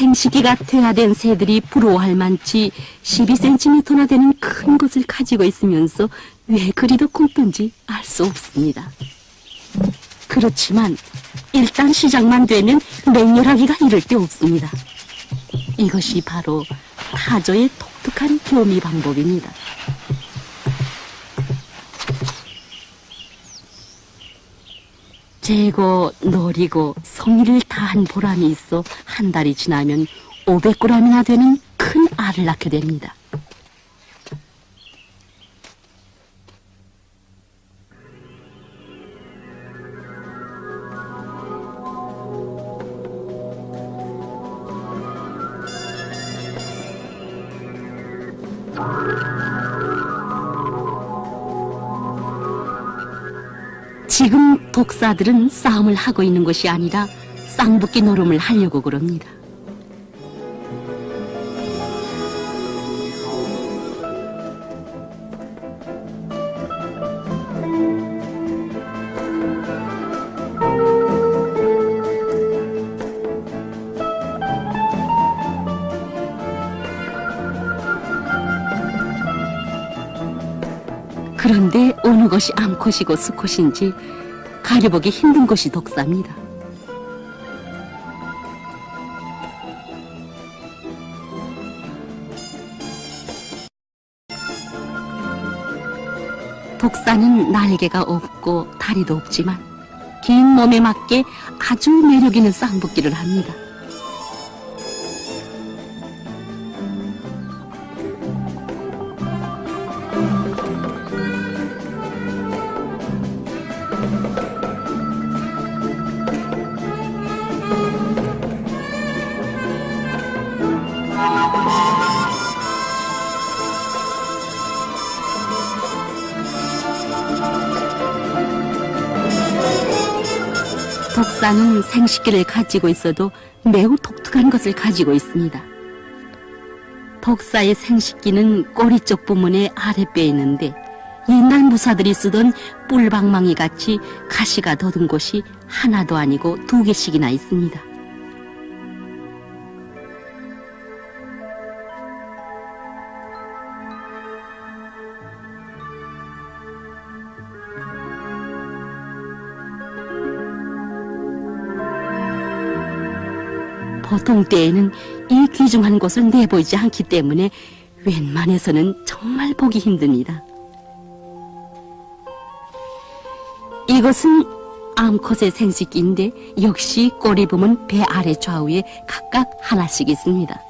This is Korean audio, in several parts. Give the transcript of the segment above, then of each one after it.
생식기가 퇴화된 새들이 부러워할 만치 12cm나 되는 큰 것을 가지고 있으면서 왜 그리도 굶던지 알 수 없습니다. 그렇지만 일단 시작만 되면 맹렬하기가 이를 데 없습니다. 이것이 바로 타조의 독특한 교미 방법입니다. 재고, 노리고, 성의를 다한 보람이 있어 한 달이 지나면 500g이나 되는 큰 알을 낳게 됩니다. 지금 독사들은 싸움을 하고 있는 것이 아니라 쌍붙기 노름을 하려고 그럽니다. 그런데 어느 것이 암컷이고 수컷인지 가려보기 힘든 것이 독사입니다. 독사는 날개가 없고 다리도 없지만 긴 몸에 맞게 아주 매력 있는 쌍붙기를 합니다. 독사는 생식기를 가지고 있어도 매우 독특한 것을 가지고 있습니다. 독사의 생식기는 꼬리 쪽 부분에 아랫배에 있는데 옛날 무사들이 쓰던 뿔방망이 같이 가시가 돋은 곳이 하나도 아니고 2개씩이나 있습니다. 보통 때에는 이 귀중한 것을 내보이지 않기 때문에 웬만해서는 정말 보기 힘듭니다. 이것은 암컷의 생식기인데 역시 꼬리 부분 배 아래 좌우에 각각 하나씩 있습니다.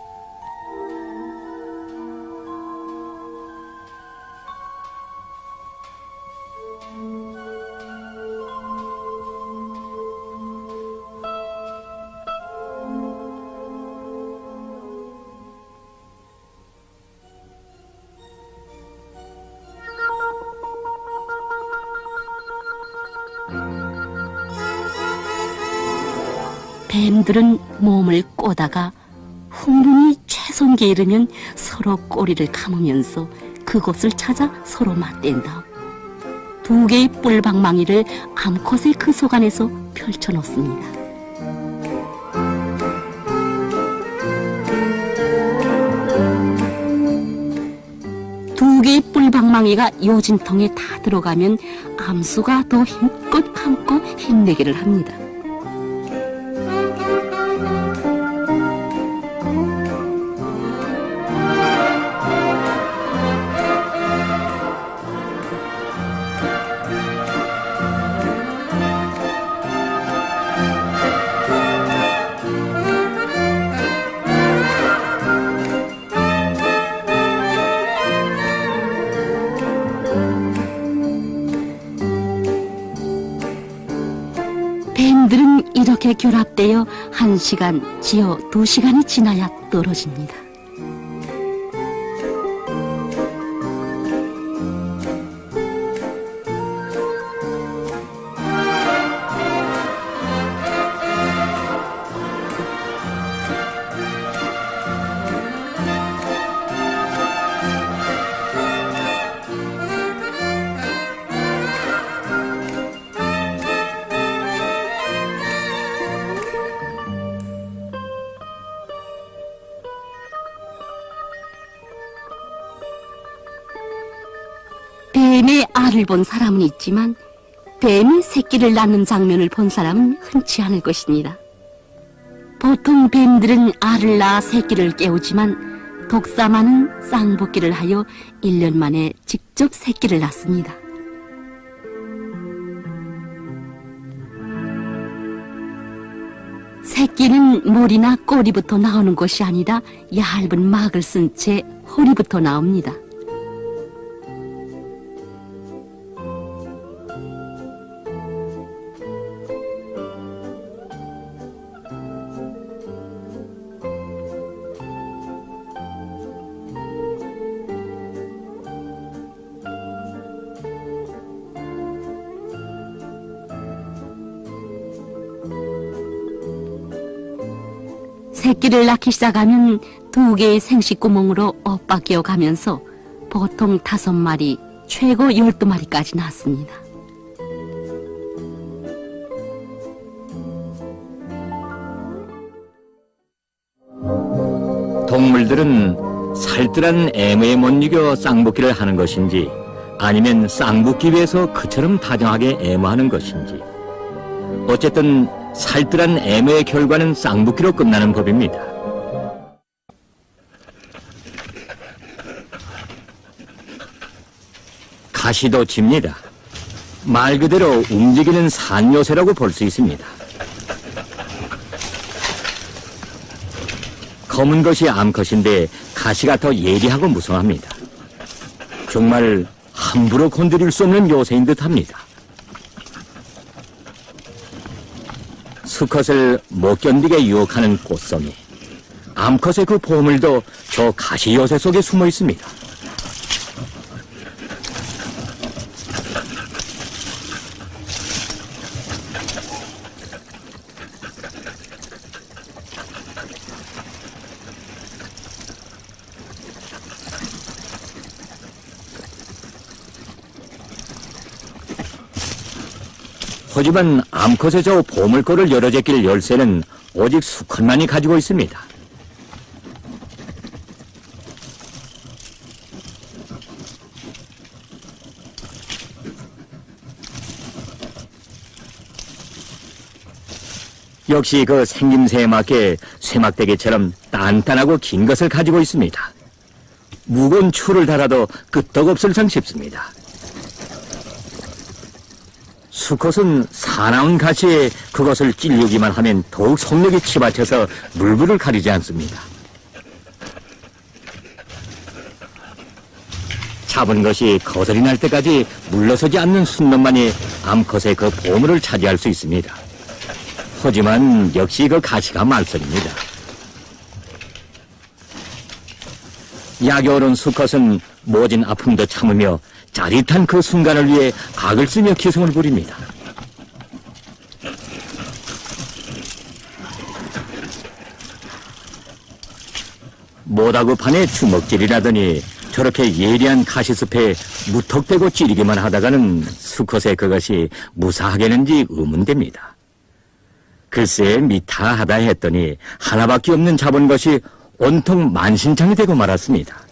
뱀들은 몸을 꼬다가 흥분이 최선기에 이르면 서로 꼬리를 감으면서 그곳을 찾아 서로 맞댄 다음 2개의 뿔방망이를 암컷의 그 속 안에서 펼쳐놓습니다. 두 개의 뿔방망이가 요진통에 다 들어가면 암수가 더 힘껏 감고 힘내기를 합니다. 뱀들은 이렇게 결합되어 1시간, 지어 2시간이 지나야 떨어집니다. 뱀의 알을 본 사람은 있지만 뱀이 새끼를 낳는 장면을 본 사람은 흔치 않을 것입니다. 보통 뱀들은 알을 낳아 새끼를 깨우지만 독사마는 쌍복기를 하여 1년 만에 직접 새끼를 낳습니다. 새끼는 몰이나 꼬리부터 나오는 것이 아니라 얇은 막을 쓴 채 허리부터 나옵니다. 새끼를 낳기 시작하면 2개의 생식구멍으로 엇박겨 가면서 보통 5마리, 최고 12마리까지 낳습니다. 동물들은 살뜰한 애무에 못 이겨 쌍붙기를 하는 것인지 아니면 쌍붙기 위해서 그처럼 다정하게 애무하는 것인지 어쨌든 살뜰한 애무의 결과는 쌍붙기로 끝나는 법입니다. 가시도 집니다. 말 그대로 움직이는 산요새라고 볼 수 있습니다. 검은 것이 암컷인데 가시가 더 예리하고 무성합니다. 정말 함부로 건드릴 수 없는 요새인 듯합니다. 수컷을 못 견디게 유혹하는 꽃송이, 암컷의 그 보물도 저 가시 요새 속에 숨어 있습니다. 하지만 암컷의 저 보물고를 열어제낄 열쇠는 오직 수컷만이 가지고 있습니다. 역시 그 생김새에 맞게 쇠막대기처럼 단단하고 긴 것을 가지고 있습니다. 무거운 추를 달아도 끄떡없을 상 싶습니다. 수컷은 사나운 가시에 그것을 찔르기만 하면 더욱 속력이 치받쳐서 물불을 가리지 않습니다. 잡은 것이 거슬이 날 때까지 물러서지 않는 순놈만이 암컷의 그 보물을 차지할 수 있습니다. 하지만 역시 그 가시가 말썽입니다. 약이 오른 수컷은 모진 아픔도 참으며 짜릿한 그 순간을 위해 악을 쓰며 기승을 부립니다. 못하고 판에 주먹질이라더니 저렇게 예리한 가시숲에 무턱대고 찌르기만 하다가는 수컷의 그것이 무사하겠는지 의문됩니다. 글쎄 미타하다 했더니 하나밖에 없는 잡은 것이 온통 만신창이 되고 말았습니다.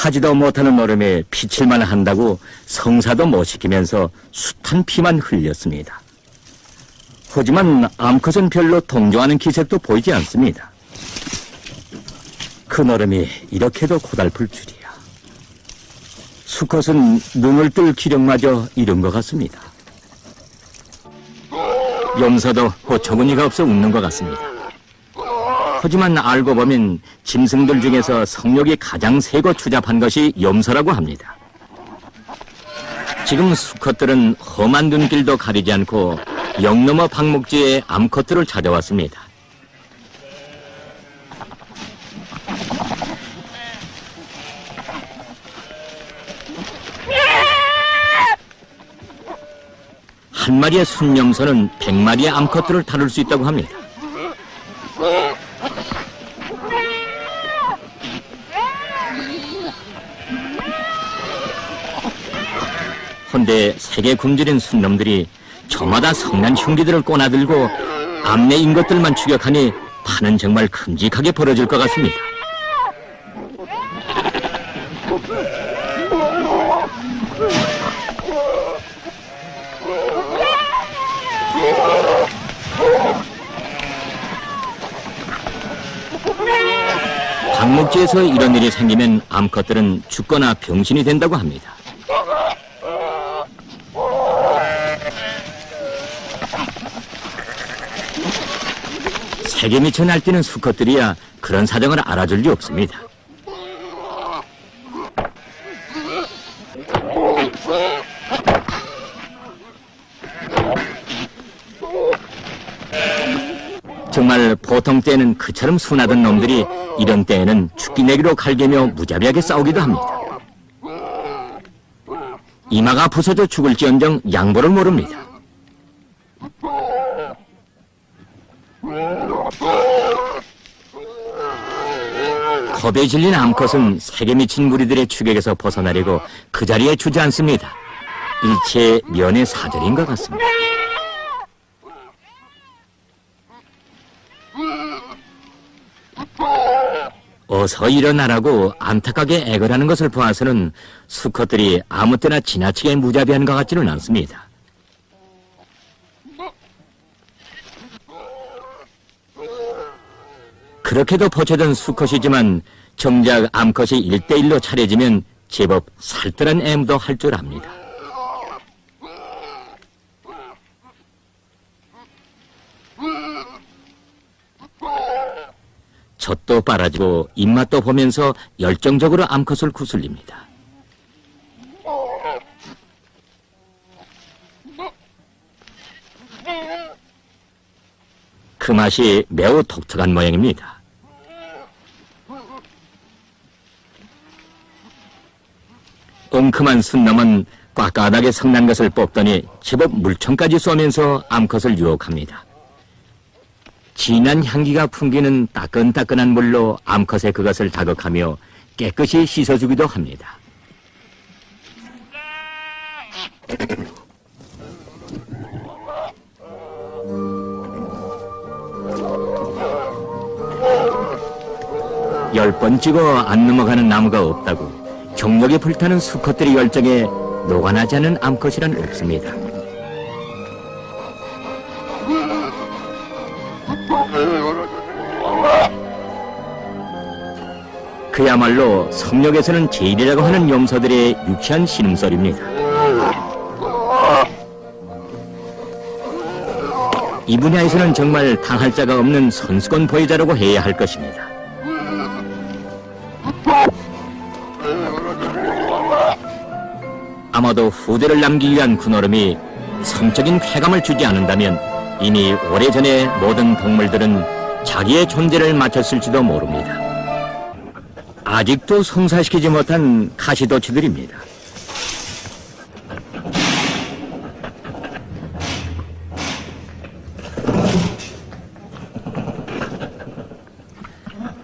하지도 못하는 노름에 피칠만 한다고 성사도 못 시키면서 숱한 피만 흘렸습니다. 하지만 암컷은 별로 동조하는 기색도 보이지 않습니다. 그 노름이 이렇게도 고달플 줄이야. 수컷은 눈을 뜰 기력마저 잃은 것 같습니다. 염소도 호처구니가 없어 웃는 것 같습니다. 하지만 알고 보면 짐승들 중에서 성욕이 가장 세고 추잡한 것이 염소라고 합니다. 지금 수컷들은 험한 눈길도 가리지 않고 영 너머 방목지에 암컷들을 찾아왔습니다. 한 마리의 순염소는 100마리의 암컷들을 다룰 수 있다고 합니다. 헌데 세게 굶주린 순놈들이 저마다 성난 흉기들을 꼬나들고 암내인 것들만 추격하니 판은 정말 큼직하게 벌어질 것 같습니다. 어찌해서 이런 일이 생기면 암컷들은 죽거나 병신이 된다고 합니다. 세계 미쳐 날뛰는 수컷들이야 그런 사정을 알아줄 리 없습니다. 정말 보통 때는 그처럼 순하던 놈들이 이런 때에는 죽기 내기로 갈기며 무자비하게 싸우기도 합니다. 이마가 부서져 죽을지언정 양보를 모릅니다. 겁에 질린 암컷은 색에 미친 무리들의 추격에서 벗어나려고 그 자리에 주저앉습니다. 일체의 면의 사절인 것 같습니다. 어서 일어나라고 안타깝게 애걸하는 것을 보아서는 수컷들이 아무 때나 지나치게 무자비한 것 같지는 않습니다. 그렇게도 포쳐든 수컷이지만 정작 암컷이 1대1로 차려지면 제법 살뜰한 애무도 할 줄 압니다. 젖도 빨아지고 입맛도 보면서 열정적으로 암컷을 구슬립니다. 그 맛이 매우 독특한 모양입니다. 엉큼한 순놈은 꽉까닥에 성난 것을 뽑더니 제법 물총까지 쏘면서 암컷을 유혹합니다. 진한 향기가 풍기는 따끈따끈한 물로 암컷의 그것을 다극하며 깨끗이 씻어주기도 합니다. 열 번 찍어 안 넘어가는 나무가 없다고 경력에 불타는 수컷들의 열정에 녹아나지 않은 암컷이란 없습니다. 그야말로 성역에서는 제일이라고 하는 염소들의 유쾌한 신음소리입니다. 이 분야에서는 정말 당할 자가 없는 선수권 보유자라고 해야 할 것입니다. 아마도 후대를 남기기 위한 그노름이 성적인 쾌감을 주지 않는다면 이미 오래전에 모든 동물들은 자기의 존재를 마쳤을지도 모릅니다. 아직도 성사시키지 못한 가시도치들입니다.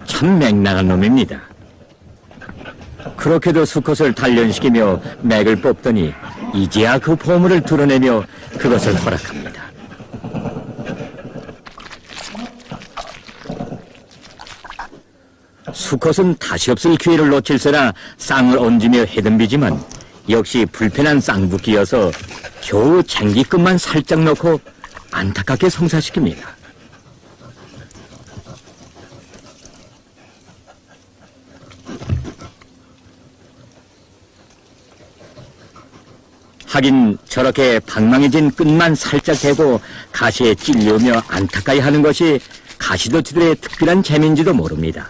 참 맹랑한 놈입니다. 그렇게도 수컷을 단련시키며 맥을 뽑더니 이제야 그 보물을 드러내며 그것을 허락합니다. 수컷은 다시 없을 기회를 놓칠세라 쌍을 얹으며 해덤비지만 역시 불편한 쌍붙기여서 겨우 쟁기끝만 살짝 넣고 안타깝게 성사시킵니다. 하긴 저렇게 방망이진 끝만 살짝 대고 가시에 찔려오며 안타까이 하는 것이 가시도치들의 특별한 재미인지도 모릅니다.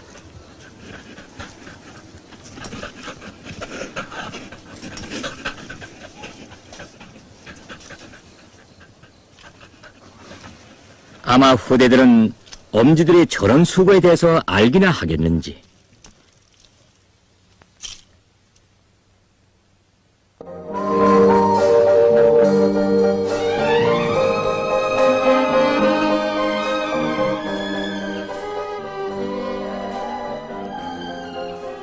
아마 후대들은 엄지들의 저런 수고에 대해서 알기나 하겠는지.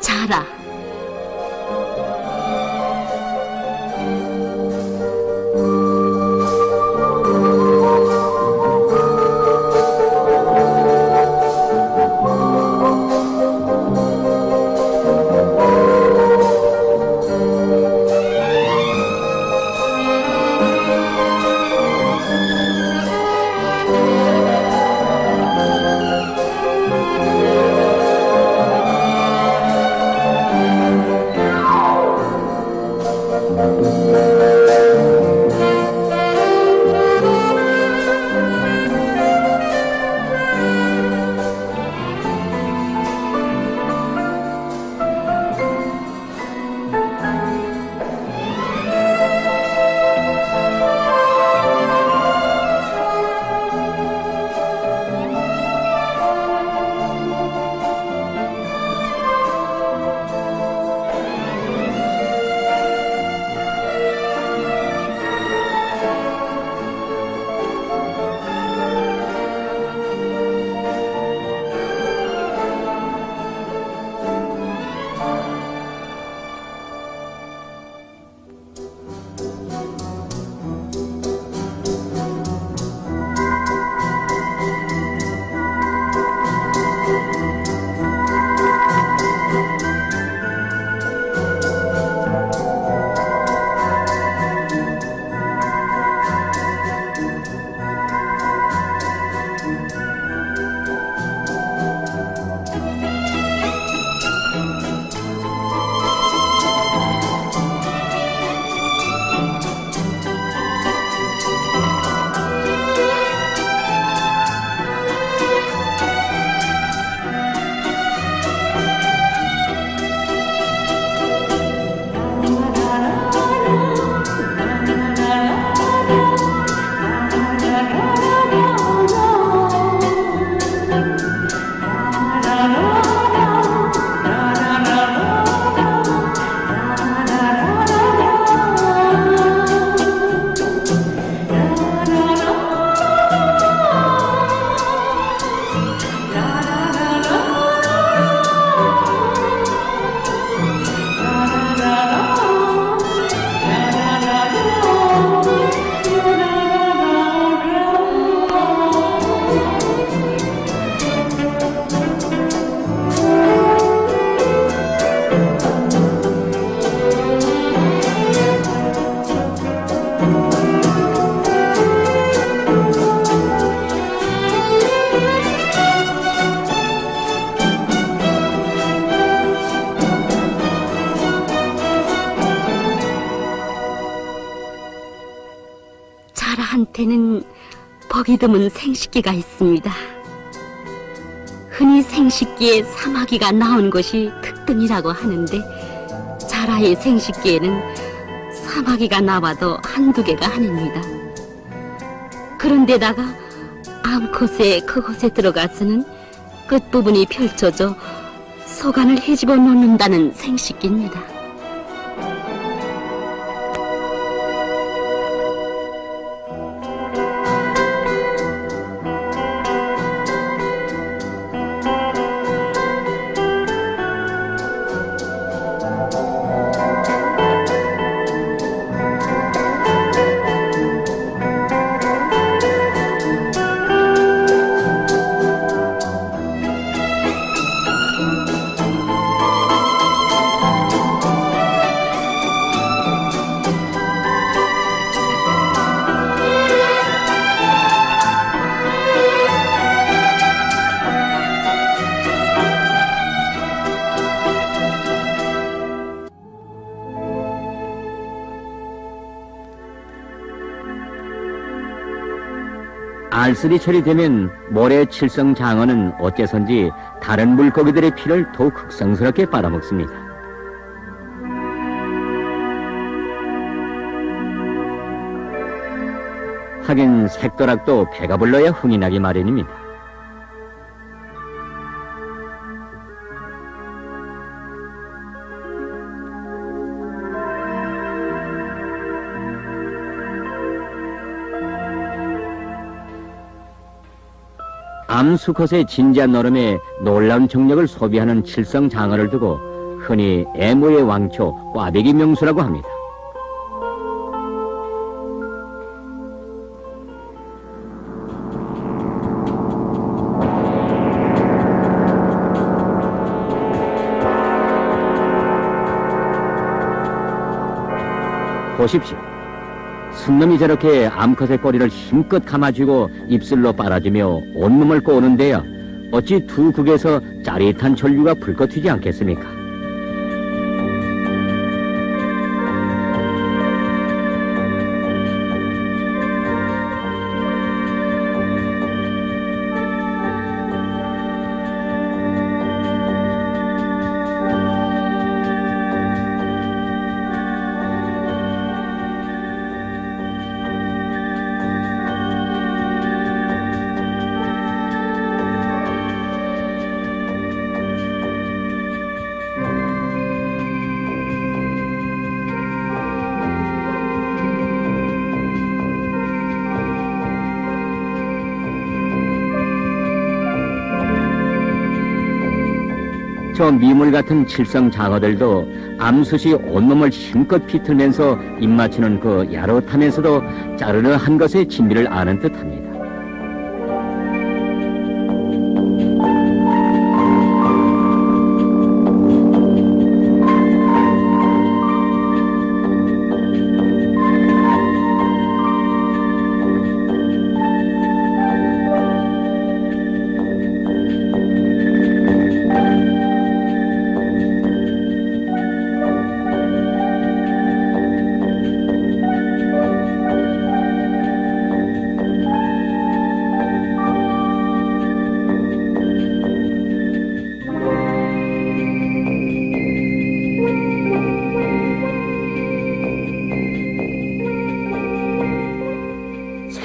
자라. 곁에는 보기 드문 생식기가 있습니다. 흔히 생식기에 사마귀가 나온 것이 특등이라고 하는데 자라의 생식기에는 사마귀가 나와도 한두 개가 아닙니다. 그런데다가 암컷의 그곳에 들어가서는 끝부분이 펼쳐져 소관을 헤집어 놓는다는 생식기입니다. 알쓰리철이 되면 모래 칠성장어는 어째선지 다른 물고기들의 피를 더욱 극성스럽게 빨아먹습니다. 하긴 색도락도 배가 불러야 흥이 나기 마련입니다. 암수컷의 진지한 노름에 놀라운 정력을 소비하는 칠성장어를 두고 흔히 애모의 왕초, 꽈배기 명수라고 합니다. 보십시오. 순놈이 저렇게 암컷의 꼬리를 힘껏 감아쥐고 입술로 빨아주며 온몸을 꼬는데요. 어찌 두 극에서 짜릿한 전류가 불꽃 튀지 않겠습니까? 저 미물 같은 칠성장어들도 암수시 온몸을 힘껏 비틀면서 입맞추는 그 야릇하면서도 짜르르한 것의 진미를 아는 듯합니다.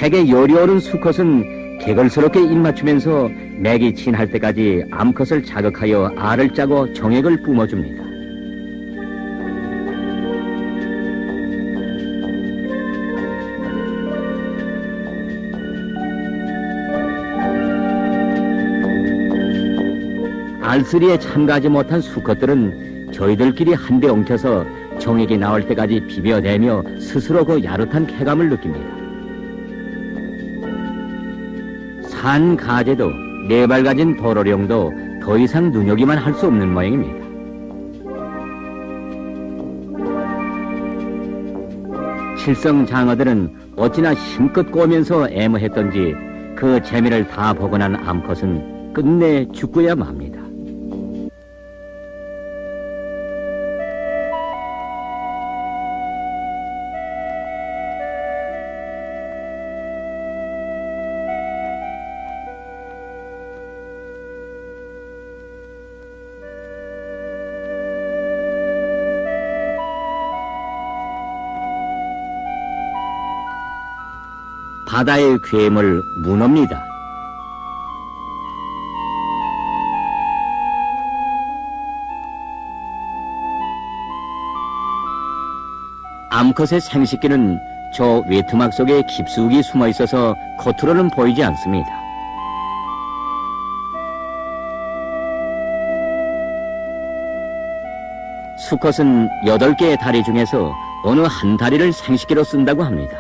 색에 열이 오른 수컷은 개걸스럽게 입맞추면서 맥이 진할 때까지 암컷을 자극하여 알을 짜고 정액을 뿜어줍니다. 알쓰리에 참가하지 못한 수컷들은 저희들끼리 한데 엉켜서 정액이 나올 때까지 비벼대며 스스로 그 야릇한 쾌감을 느낍니다. 산 가재도 네 발 가진 도로령도 더 이상 눈여기만 할 수 없는 모양입니다. 칠성장어들은 어찌나 힘껏 꼬면서 애무했던지 그 재미를 다 보고 난 암컷은 끝내 죽고야 맙니다. 바다의 괴물 문어입니다. 암컷의 생식기는 저 외투막 속에 깊숙이 숨어 있어서 겉으로는 보이지 않습니다. 수컷은 8개의 다리 중에서 어느 한 다리를 생식기로 쓴다고 합니다.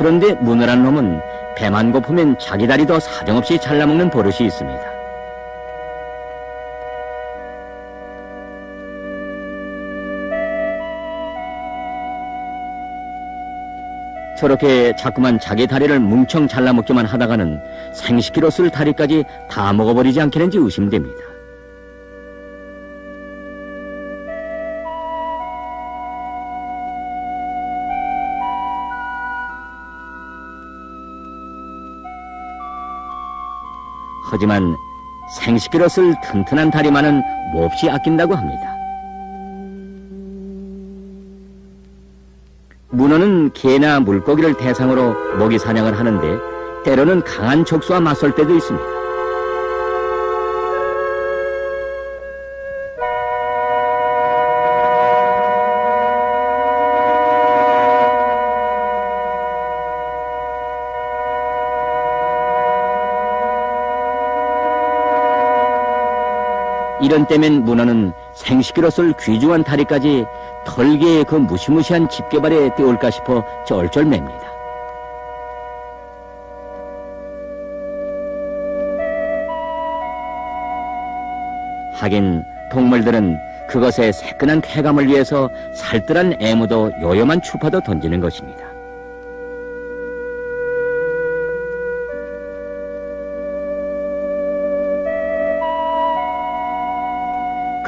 그런데 문어란 놈은 배만 고프면 자기 다리도 사정없이 잘라먹는 버릇이 있습니다. 저렇게 자꾸만 자기 다리를 뭉청 잘라먹기만 하다가는 생식기로 쓸 다리까지 다 먹어버리지 않겠는지 의심됩니다. 하지만 생식기로 쓸 튼튼한 다리만은 몹시 아낀다고 합니다. 문어는 개나 물고기를 대상으로 먹이 사냥을 하는데 때로는 강한 적수와 맞설 때도 있습니다. 이런 때면 문어는 생식기로 쓸 귀중한 다리까지 털개의 그 무시무시한 집게발에 띄울까 싶어 쩔쩔맵니다. 하긴 동물들은 그것의 새끈한 쾌감을 위해서 살뜰한 애무도 요염한 추파도 던지는 것입니다.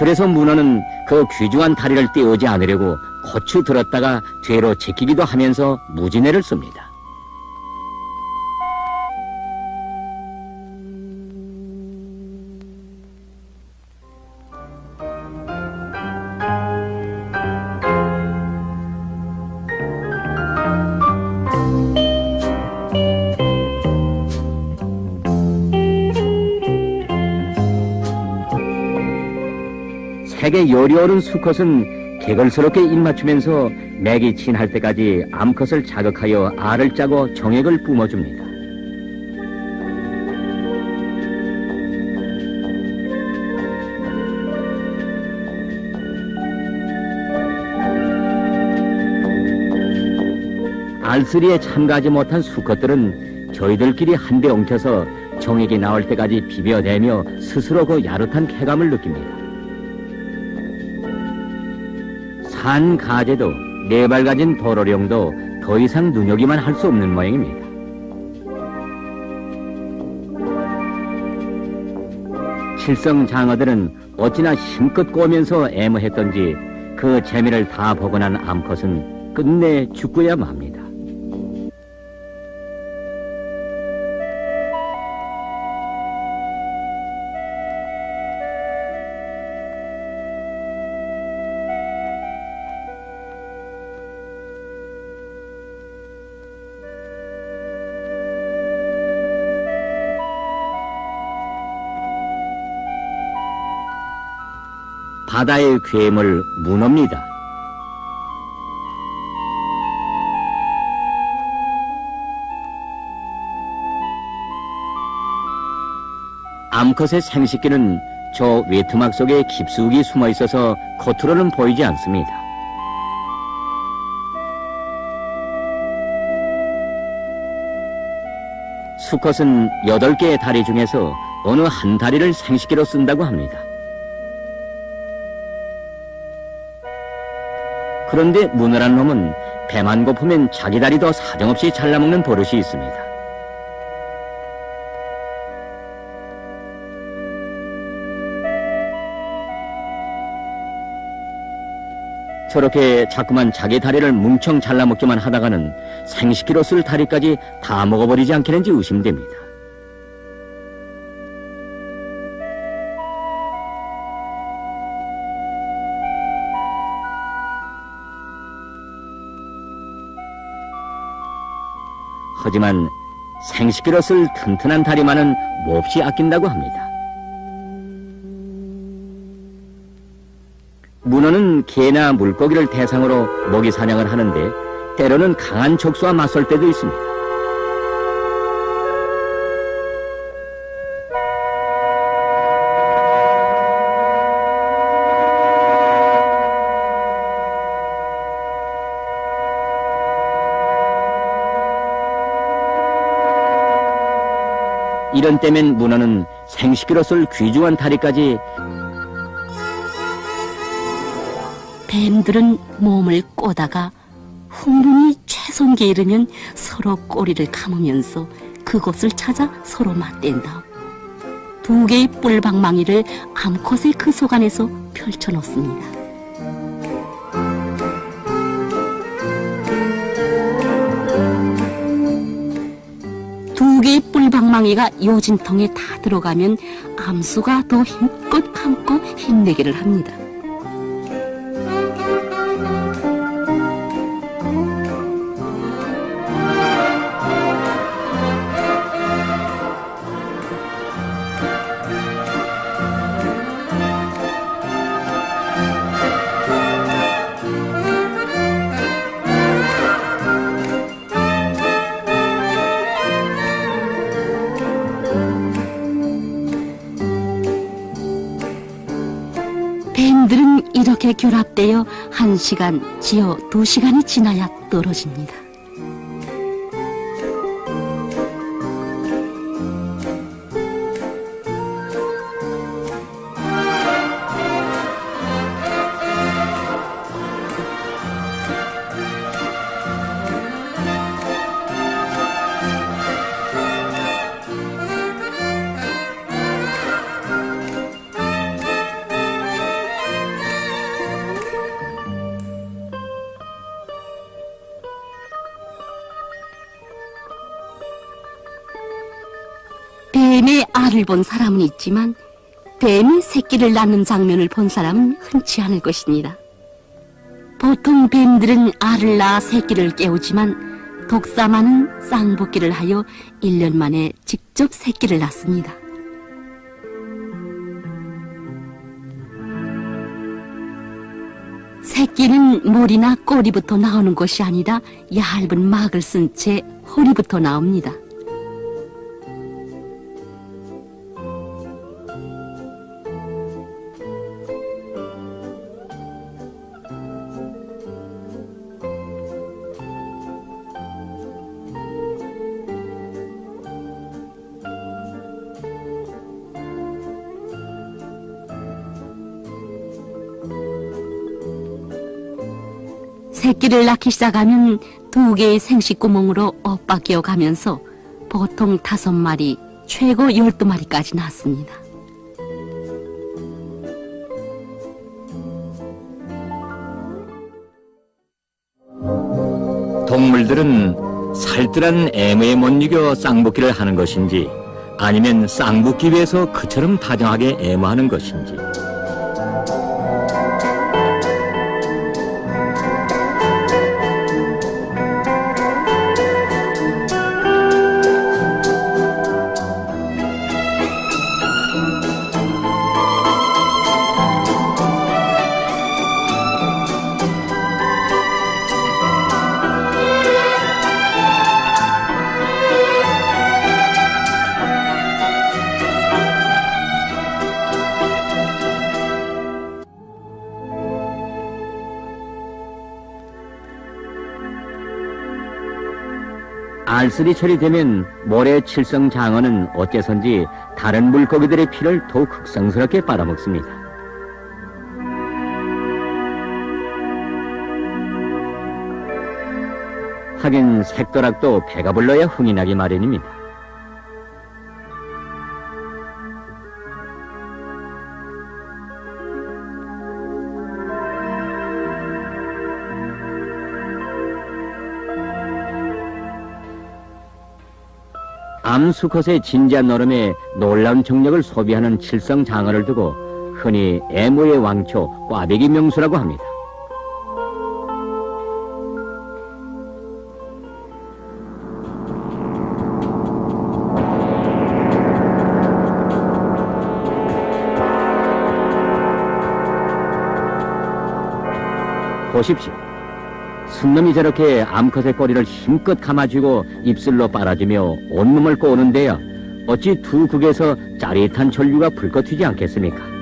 그래서 문어는 그 귀중한 다리를 떼우지 않으려고 고추 들었다가 뒤로 제끼기도 하면서 무진해를 씁니다. 색에 열이 오른 수컷은 개걸스럽게 입맞추면서 맥이 진할 때까지 암컷을 자극하여 알을 짜고 정액을 뿜어줍니다. 알쓰리에 참가하지 못한 수컷들은 저희들끼리 한데 엉켜서 정액이 나올 때까지 비벼대며 스스로 그 야릇한 쾌감을 느낍니다. 산 가재도 네 발 가진 도로령도 더 이상 눈여기만 할 수 없는 모양입니다. 칠성 장어들은 어찌나 힘껏 꼬면서 애무했던지 그 재미를 다 보고 난 암컷은 끝내 죽고야 맙니다. 바다의 괴물 문어입니다. 암컷의 생식기는 저 외투막 속에 깊숙이 숨어 있어서 겉으로는 보이지 않습니다. 수컷은 8개의 다리 중에서 어느 한 다리를 생식기로 쓴다고 합니다. 그런데 문어란 놈은 배만 고프면 자기 다리도 사정없이 잘라먹는 버릇이 있습니다. 저렇게 자꾸만 자기 다리를 뭉청 잘라먹기만 하다가는 생식기로 쓸 다리까지 다 먹어버리지 않겠는지 의심됩니다. 하지만 생식기로 쓸 튼튼한 다리만은 몹시 아낀다고 합니다. 문어는 개나 물고기를 대상으로 먹이 사냥을 하는데 때로는 강한 족수와 맞설 때도 있습니다. 이런 때면 문어는 생식기로 쓸 귀중한 다리까지 뱀들은 몸을 꼬다가 흥분이 최선기에 이르면 서로 꼬리를 감으면서 그곳을 찾아 서로 맞댄 다음 두 개의 뿔방망이를 암컷의 그 속 안에서 펼쳐놓습니다. 두 개의 뿔방망이가 요진통에 다 들어가면 암수가 더 힘껏 감고 힘내기를 합니다. 뱀들은 이렇게 결합되어 1시간, 지어 2시간이 지나야 떨어집니다. 뱀의 알을 본 사람은 있지만 뱀이 새끼를 낳는 장면을 본 사람은 흔치 않을 것입니다. 보통 뱀들은 알을 낳아 새끼를 깨우지만 독사마는 쌍복기를 하여 1년 만에 직접 새끼를 낳습니다. 새끼는 머리나 꼬리부터 나오는 것이 아니라 얇은 막을 쓴 채 허리부터 나옵니다. 새끼를 낳기 시작하면 2개의 생식구멍으로 엇박겨 가면서 보통 5마리, 최고 12마리까지 낳습니다. 동물들은 살뜰한 애무에 못 이겨 쌍붙기를 하는 것인지 아니면 쌍붙기 위해서 그처럼 다정하게 애무하는 것인지 알쓰리철이 되면 모래 칠성장어는 어째선지 다른 물고기들의 피를 더욱 극성스럽게 빨아먹습니다. 하긴 색도락도 배가 불러야 흥이 나기 마련입니다. 암수컷의 진지한 노름에 놀라운 정력을 소비하는 칠성장어를 두고 흔히 애무의 왕초, 꽈배기 명수라고 합니다. 보십시오. 순놈이 저렇게 암컷의 꼬리를 힘껏 감아쥐고 입술로 빨아주며 온몸을 꼬는데요. 어찌 두 극에서 짜릿한 전류가 불꽃 튀지 않겠습니까?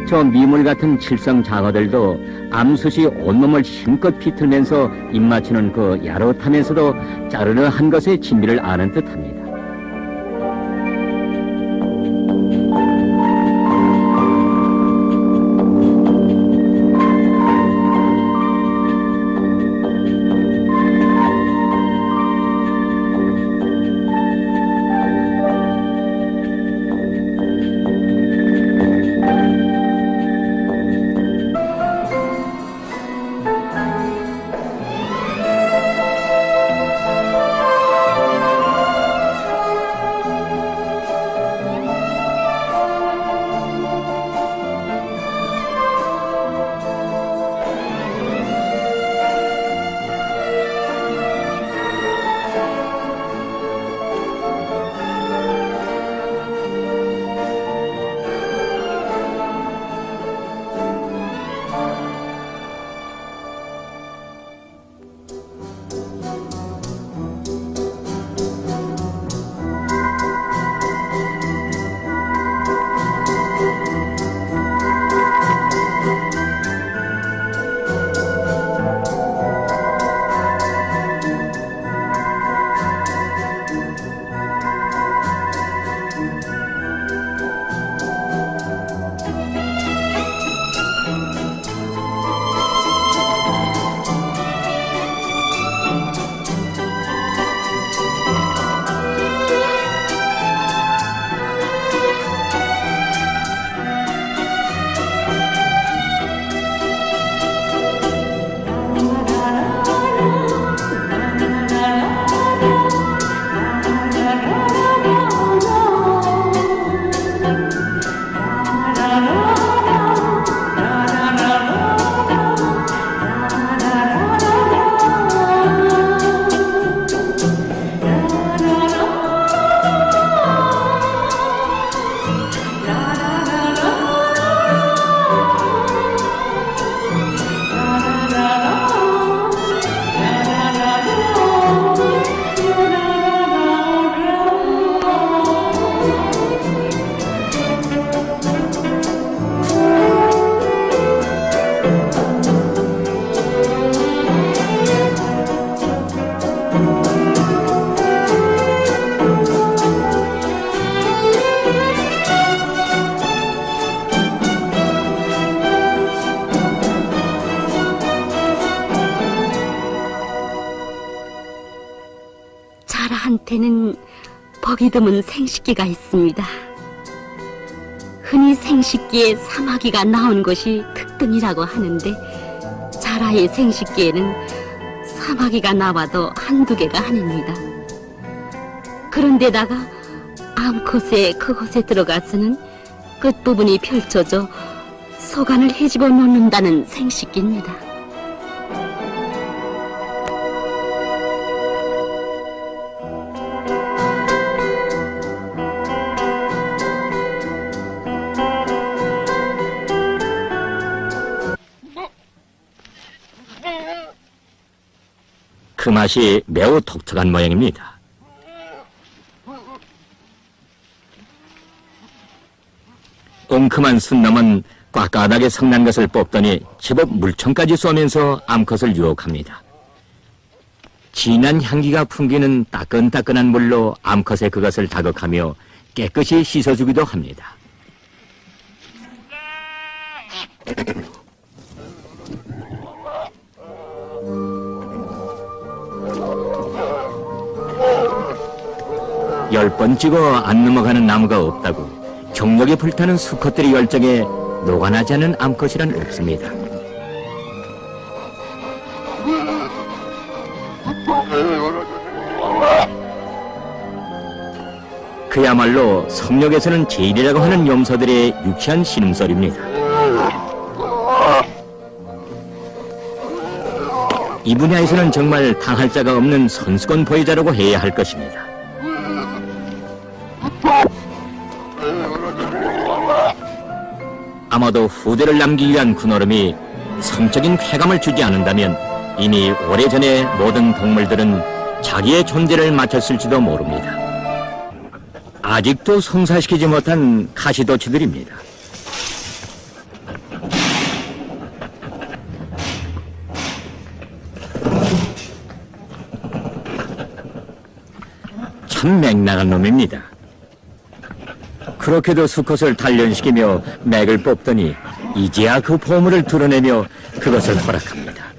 저 미물 같은 칠성 장어들도 암숯이 온몸을 힘껏 비틀면서 입맞추는 그 야릇하면서도 짜르르한 것의 진미를 아는 듯합니다. 자라한테는 보기 드문 생식기가 있습니다. 흔히 생식기에 사마귀가 나온 것이 특등이라고 하는데 자라의 생식기에는 사마귀가 나와도 한두 개가 아닙니다. 그런데다가 암컷의 그곳에 들어가서는 끝부분이 펼쳐져 소관을 헤집어 놓는다는 생식기입니다. 그 맛이 매우 독특한 모양입니다. 엉큼한 순놈은 꽉까닥에 성난 것을 뽑더니 제법 물총까지 쏘면서 암컷을 유혹합니다. 진한 향기가 풍기는 따끈따끈한 물로 암컷의 그것을 다극하며 깨끗이 씻어주기도 합니다. 10번 찍어 안 넘어가는 나무가 없다고 경력에 불타는 수컷들의 열정에 녹아나지 않은 암컷이란 없습니다. 그야말로 성역에서는 제일이라고 하는 염소들의 유치한 신음소리입니다. 이 분야에서는 정말 당할 자가 없는 선수권 보유자라고 해야 할 것입니다. 아마도 후대를 남기기 위한 그노름이 성적인 쾌감을 주지 않는다면 이미 오래전에 모든 동물들은 자기의 존재를 맞췄을지도 모릅니다. 아직도 성사시키지 못한 가시도치들입니다. 참 맹랑한 놈입니다. 그렇게도 수컷을 단련시키며 맥을 뽑더니 이제야 그 보물을 드러내며 그것을 허락합니다.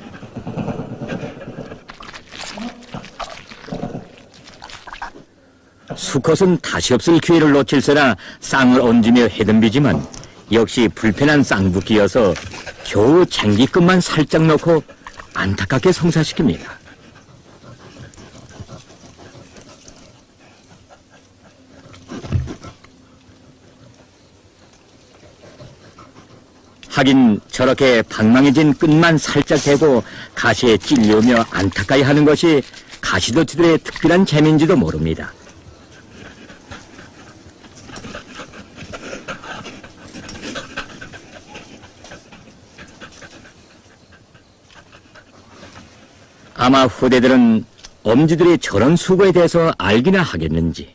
수컷은 다시 없을 기회를 놓칠세라 쌍을 얹으며 해덤비지만 역시 불편한 쌍붙기여서 겨우 쟁기끝만 살짝 넣고 안타깝게 성사시킵니다. 하긴 저렇게 방망해진 끝만 살짝 대고 가시에 찔려오며 안타까이 하는 것이 가시도치들의 특별한 재미인지도 모릅니다. 아마 후대들은 엄지들의 저런 수고에 대해서 알기나 하겠는지.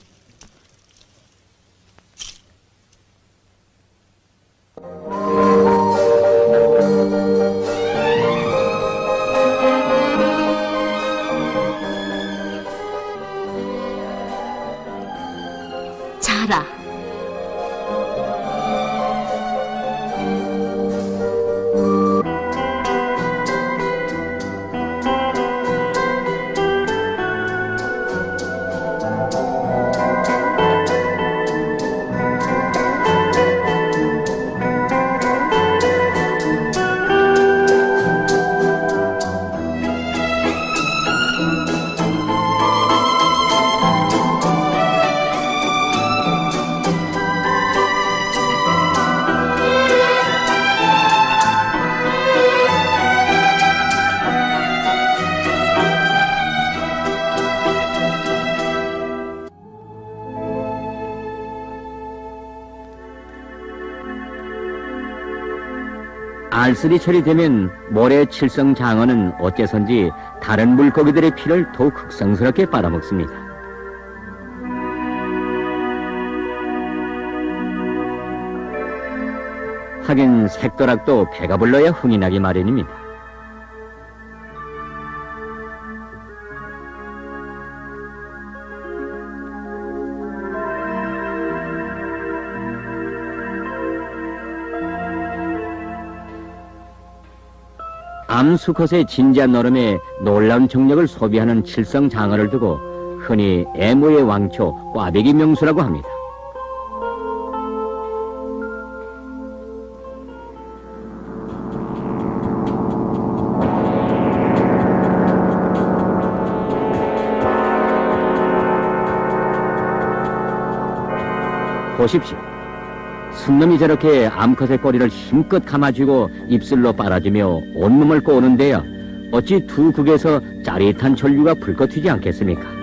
자라. 알쓰리철이 되면 모래 칠성장어는 어째선지 다른 물고기들의 피를 더욱 극성스럽게 빨아먹습니다. 하긴 색도락도 배가 불러야 흥이 나기 마련입니다. 암수컷의 진지한 노름에 놀라운 정력을 소비하는 칠성장어를 두고 흔히 애모의 왕초, 꽈배기 명수라고 합니다. 보십시오. 순놈이 저렇게 암컷의 꼬리를 힘껏 감아쥐고 입술로 빨아주며 온몸을 꼬는데요. 어찌 두 극에서 짜릿한 전류가 불꽃 튀지 않겠습니까?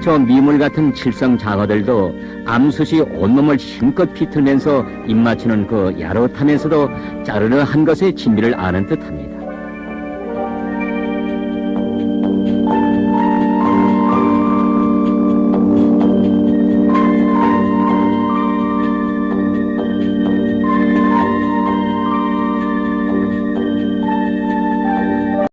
저 미물 같은 칠성 장어들도 암숯이 온몸을 힘껏 비틀면서 입맞추는 그 야릇하면서도 짜르르한 것의 진미를 아는 듯합니다.